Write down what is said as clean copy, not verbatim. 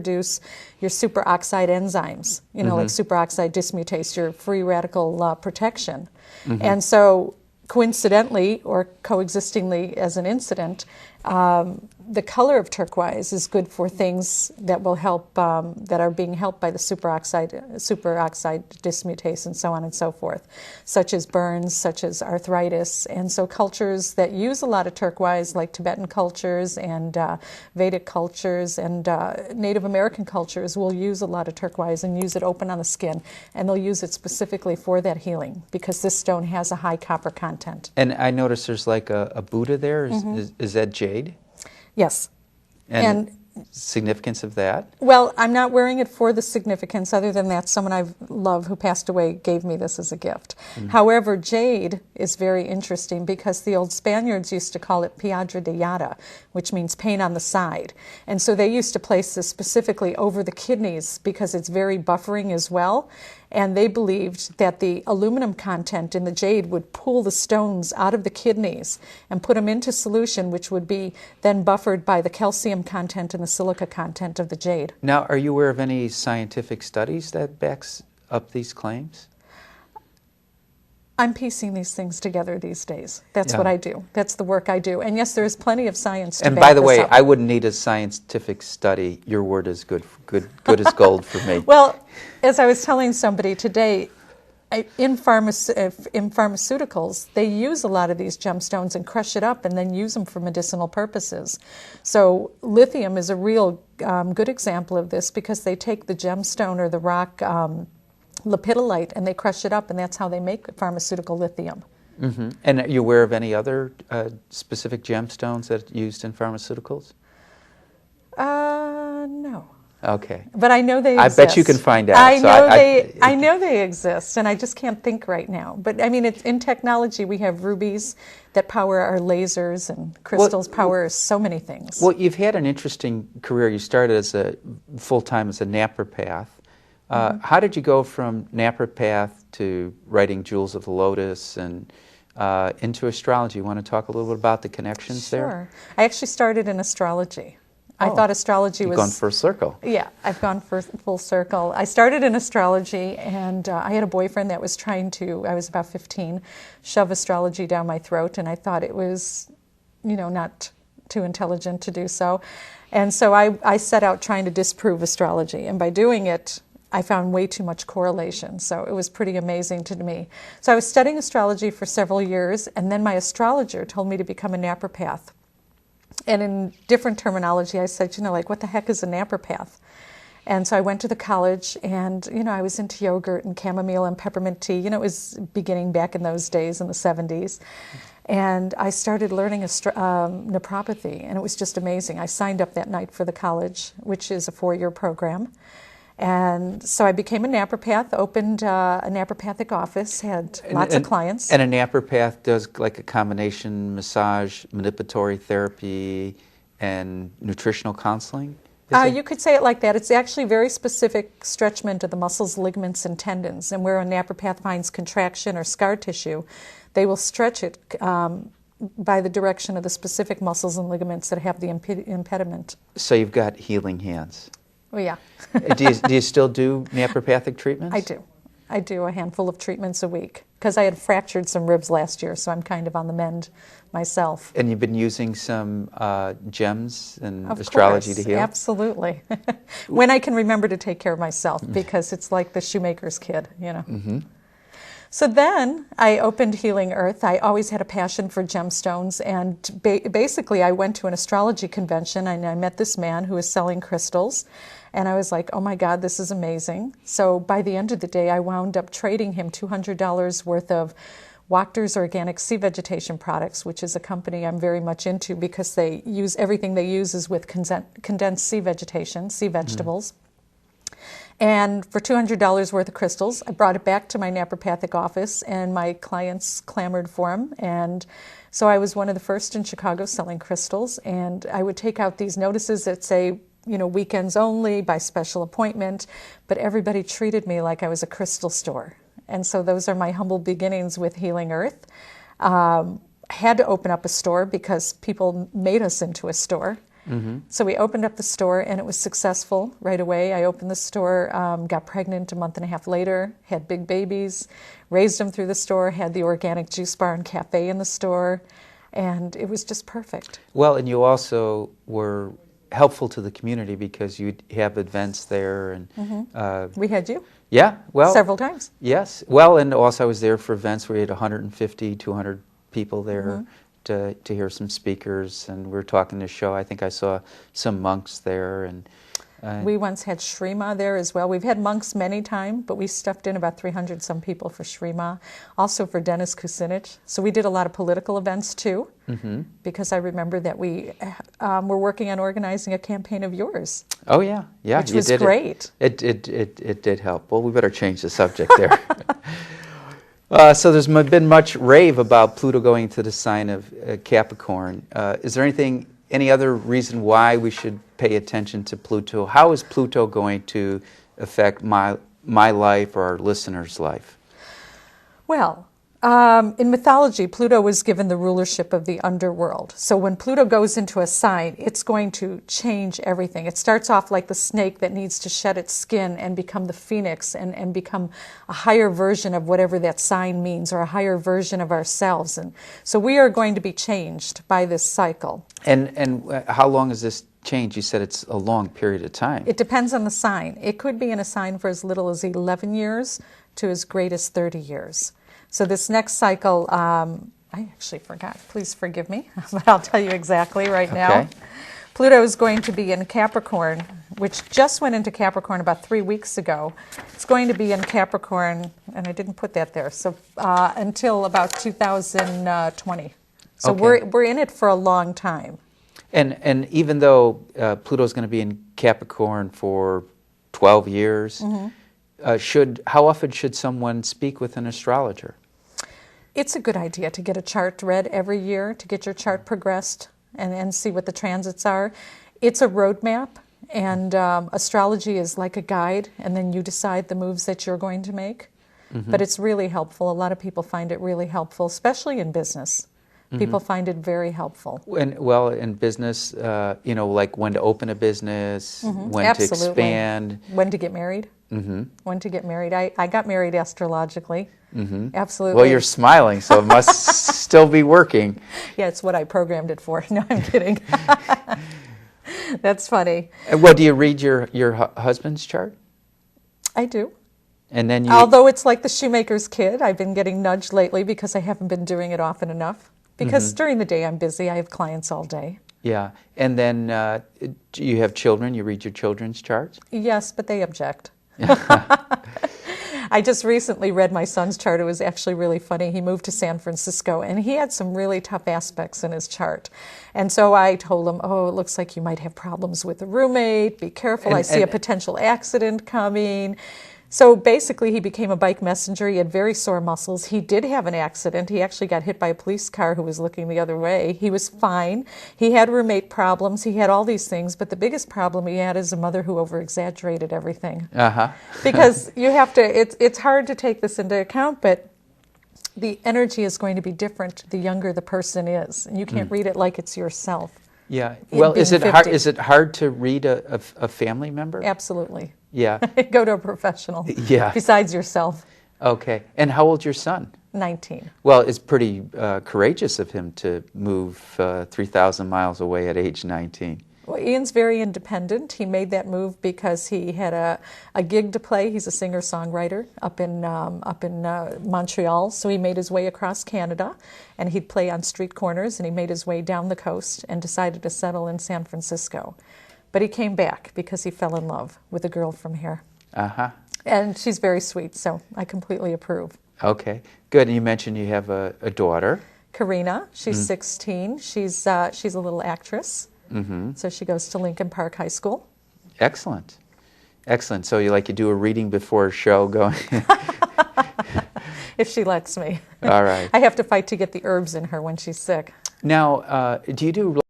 produce your superoxide enzymes, like superoxide dismutase, your free radical protection. And so coincidentally or coexistingly as an incident, the color of turquoise is good for things that will help, that are being helped by the superoxide dismutase and so on and so forth, such as burns, such as arthritis. And so cultures that use a lot of turquoise, like Tibetan cultures and Vedic cultures and Native American cultures, will use a lot of turquoise and use it open on the skin. And they'll use it specifically for that healing because this stone has a high copper content. And I noticed there's like a Buddha there. Is that jade? Yes. And significance of that? Well, I'm not wearing it for the significance, other than that someone I love who passed away gave me this as a gift. However, jade is very interesting because the old Spaniards used to call it piedra de llada, which means pain on the side. And so they used to place this specifically over the kidneys because it's very buffering as well. And they believed that the aluminum content in the jade would pull the stones out of the kidneys and put them into solution, which would be then buffered by the calcium content and the silica content of the jade. Now, are you aware of any scientific studies that backs up these claims? I'm piecing these things together these days. That's what I do. That's the work I do. And yes, there is plenty of science to back this up. And by the way, I wouldn't need a scientific study. Your word is good as gold for me. Well, as I was telling somebody today, in pharmaceuticals, they use a lot of these gemstones and crush it up and then use them for medicinal purposes. So lithium is a real good example of this because they take the gemstone or the rock lepidolite and they crush it up, and that's how they make pharmaceutical lithium. And are you aware of any other specific gemstones that are used in pharmaceuticals? No. Okay. But I know they exist. I bet you can find out. I know they exist, and I just can't think right now. But I mean, it's, in technology, we have rubies that power our lasers, and crystals power so many things. Well, you've had an interesting career. You started as full-time as a naturopath. How did you go from naturopath to writing Jewels of the Lotus and into astrology? You want to talk a little bit about the connections there? Sure. I actually started in astrology. I thought astrology was... You've gone full circle. Yeah, I've gone full circle. I started in astrology, and I had a boyfriend that was trying to, I was about 15, shove astrology down my throat, and I thought it was, not too intelligent to do so. And so I set out trying to disprove astrology, and by doing it, I found way too much correlation, so it was pretty amazing to me. So I was studying astrology for several years, and then my astrologer told me to become a naturopath. And in different terminology, I said, what the heck is a naturopath? And so I went to the college, and, I was into yogurt and chamomile and peppermint tea. It was beginning back in those days in the 70s. And I started learning naturopathy, and it was just amazing. I signed up that night for the college, which is a 4-year program. And so I became a naturopath, opened a naturopathic office, had lots of clients. And a naturopath does like a combination massage, manipulatory therapy, and nutritional counseling? You could say it like that. It's actually very specific stretchment of the muscles, ligaments, and tendons. And where a naturopath finds contraction or scar tissue, they will stretch it by the direction of the specific muscles and ligaments that have the impediment. So you've got healing hands. Well, yeah. do you still do naturopathic treatments? I do. I do a handful of treatments a week because I had fractured some ribs last year, so I'm kind of on the mend myself. And you've been using some gems and astrology to heal? Absolutely. When I can remember to take care of myself, because it's like the shoemaker's kid, So then I opened Healing Earth. I always had a passion for gemstones, and basically I went to an astrology convention and I met this man who was selling crystals, and I was like, oh my God, this is amazing. So by the end of the day, I wound up trading him $200 worth of Wachter's Organic Sea Vegetation Products, which is a company I'm very much into because they use, everything they use is with condensed sea vegetation, sea vegetables. And for $200 worth of crystals, I brought it back to my naturopathic office, and my clients clamored for them. And so I was one of the first in Chicago selling crystals, and I would take out these notices that say, weekends only, by special appointment, but everybody treated me like I was a crystal store. And so those are my humble beginnings with Healing Earth. Had to open up a store because people made us into a store. So we opened up the store, and it was successful right away. I opened the store, got pregnant a month and a half later, had big babies, raised them through the store, had the organic juice bar and cafe in the store, and it was just perfect. Well, and you also were helpful to the community because you'd have events there. And We had you yeah, well, several times. yes. Well, and also I was there for events where we had 150, 200 people there to hear some speakers, and we were talking to show. I think I saw some monks there, and We once had Shrima there as well. We've had monks many times, but we stuffed in about 300 some people for Shrima, also for Dennis Kucinich. So we did a lot of political events too, because I remember that we were working on organizing a campaign of yours. oh yeah, yeah, Which you was did great. It did help. Well, we better change the subject there. So there's been much rave about Pluto going to the sign of Capricorn. Is there any other reason why we should pay attention to Pluto? How is Pluto going to affect my life or our listeners' life? Well, in mythology, Pluto was given the rulership of the underworld. So when Pluto goes into a sign, it's going to change everything. It starts off like the snake that needs to shed its skin and become the phoenix and become a higher version of whatever that sign means, or a higher version of ourselves. And so we are going to be changed by this cycle. And how long is this change? You said it's a long period of time. It depends on the sign. It could be in a sign for as little as 11 years to as great as 30 years. So this next cycle, I actually forgot. Please forgive me, but I'll tell you exactly right now. Okay. Pluto is going to be in Capricorn, which just went into Capricorn about 3 weeks ago. It's going to be in Capricorn, and I didn't put that there, so until about 2020. So Okay. we're in it for a long time. And even though Pluto's going to be in Capricorn for 12 years, how often should someone speak with an astrologer? It's a good idea to get a chart read every year, to get your chart progressed and see what the transits are. It's a roadmap, and astrology is like a guide, and then you decide the moves that you're going to make. But it's really helpful. A lot of people find it really helpful, especially in business. People find it very helpful. Well, in business, like when to open a business, when Absolutely. to expand. When to get married. When to get married. I got married astrologically. Absolutely. Well, you're smiling, so it must still be working. Yeah, it's what I programmed it for. No, I'm kidding. That's funny. Well, do you read your husband's chart? I do. And then you... Although it's like the shoemaker's kid, I've been getting nudged lately because I haven't been doing it often enough. Because during the day I'm busy. I have clients all day. Yeah. And then do you have children? You read your children's charts? Yes, but they object. I just recently read my son's chart. It was actually really funny. He moved to San Francisco, and he had some really tough aspects in his chart. And so I told him, oh, it looks like you might have problems with a roommate. Be careful. I see a potential accident coming. So basically, he became a bike messenger. He had very sore muscles. He did have an accident. He actually got hit by a police car who was looking the other way. He was fine. He had roommate problems. He had all these things. But the biggest problem he had is a mother who over-exaggerated everything. Because you have to, it's hard to take this into account, but the energy is going to be different the younger the person is. And you can't read it like it's yourself. Yeah. Well, is it hard to read a family member? Absolutely. Yeah. Go to a professional. Yeah. Besides yourself. Okay. And how old's your son? 19. Well, it's pretty courageous of him to move 3,000 miles away at age 19. Well, Ian's very independent. He made that move because he had a gig to play. He's a singer-songwriter up in Montreal. So he made his way across Canada, and he'd play on street corners, and he made his way down the coast and decided to settle in San Francisco. But he came back because he fell in love with a girl from here. And she's very sweet, so I completely approve. Okay, good. And you mentioned you have a daughter. Karina, she's 16. She's a little actress. So she goes to Lincoln Park High School. Excellent. Excellent. So you do a reading before a show going? If she lets me. All right. I have to fight to get the herbs in her when she's sick. Now, do you do